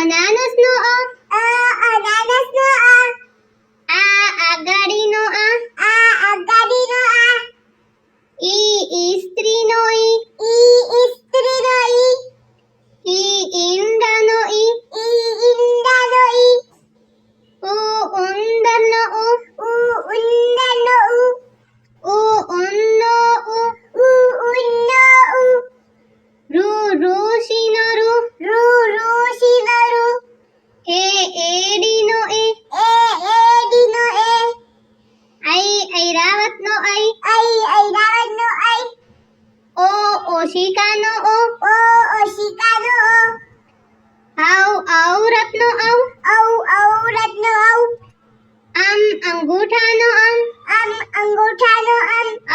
અનાનસનો અ. અનાનસનો આગાડીનો આ. આગાડીનો આ. ઈસ્ત્રીનો ઈ. ઇસ્ત્રીનો ઈંડાનો ઈ. ઈંડાનો ઉંદરનો ઉ. ઉંદરનો ઉનનો ઉ. ઉનનો ઋષિનો ઋ. ઋષિનો એડીનો એ. એડીનો ઐરાવતનો ઐ. ઐરાવતનો ઓશિકાનો ઓ. ઓશિકાનો ઔરતનો ઔ. ઔરતનો અંગૂઠાનો અમ. અંગૂઠાનો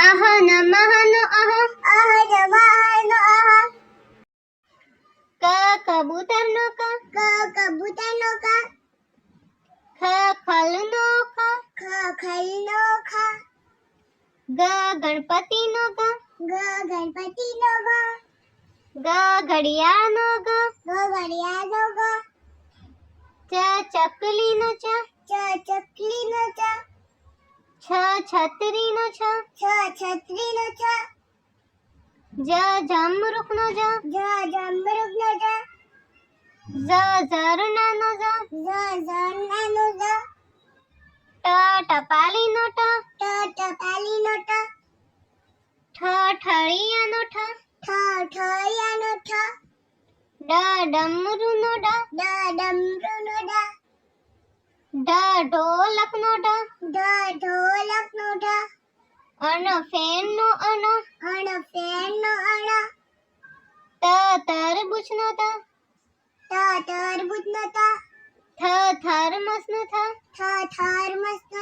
અહ નમઃનો અહ. નમઃનો કબૂતરનો ક. કબૂતરનો ખલનો ખ. ખલનો ગણપતિનો ગ. ગણપતિનો ઘડિયાળનો ગ. ઘડિયાળનો ચકલીનો ચ. ચકલીનો છત્રીનો છ. છત્રીનો જમરૂખનો જ. જમરૂખનો ઝરણાનો જ. ઝરણાનો ટપાલીનો ટ. ટપાલીનો ઠળિયાનો ઠ. ઠળિયાનો ડમરુનો ડ. ડમરુનો ઢોલકનો ઢ. ઢોલકનો ફેનનો અન. ફેનનો તરબૂચનો ત. તરબૂચનો થર્મસનો થ. થર્મસનો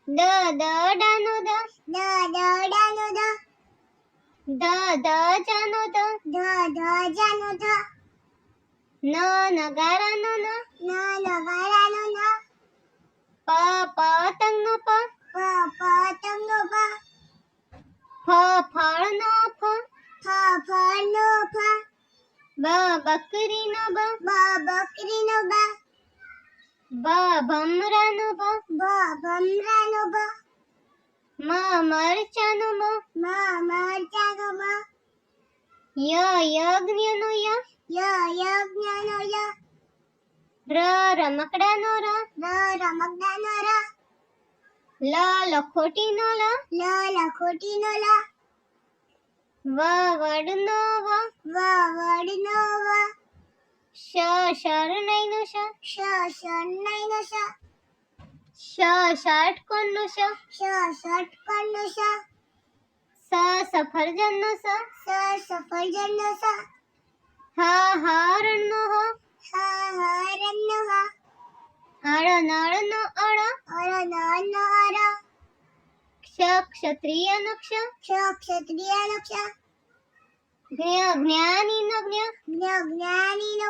દડાનો દ. દડાનો ધજાનો ધ. ધજાનો નગારાનો ન. નગારાનો પતંગનો પ. પતંગનો ફળનો ફ. ફળનો બકરીનો બ. બકરીનો ભમરાનો ભ. ભમરાનો મરચાનો મ. મરચાનો યજ્ઞનો ય. યજ્ઞનો રમકડાનો ર. રમકડાનો લખોટીનો લ. લખોટીનો વડનો વ. વડનો શરણાઈનો શ. શરણાઈનો ષટકોણનો શ. ષટકોણનો સફરજનનો સ. સફરજનનો હરણનો હ. હરણનો નળનો અળ. નળનો ક્ષત્રિયનો ક્ષ. ક્ષત્રિયનો જ્ઞાનીનો જ્ઞ. જ્ઞાનીનો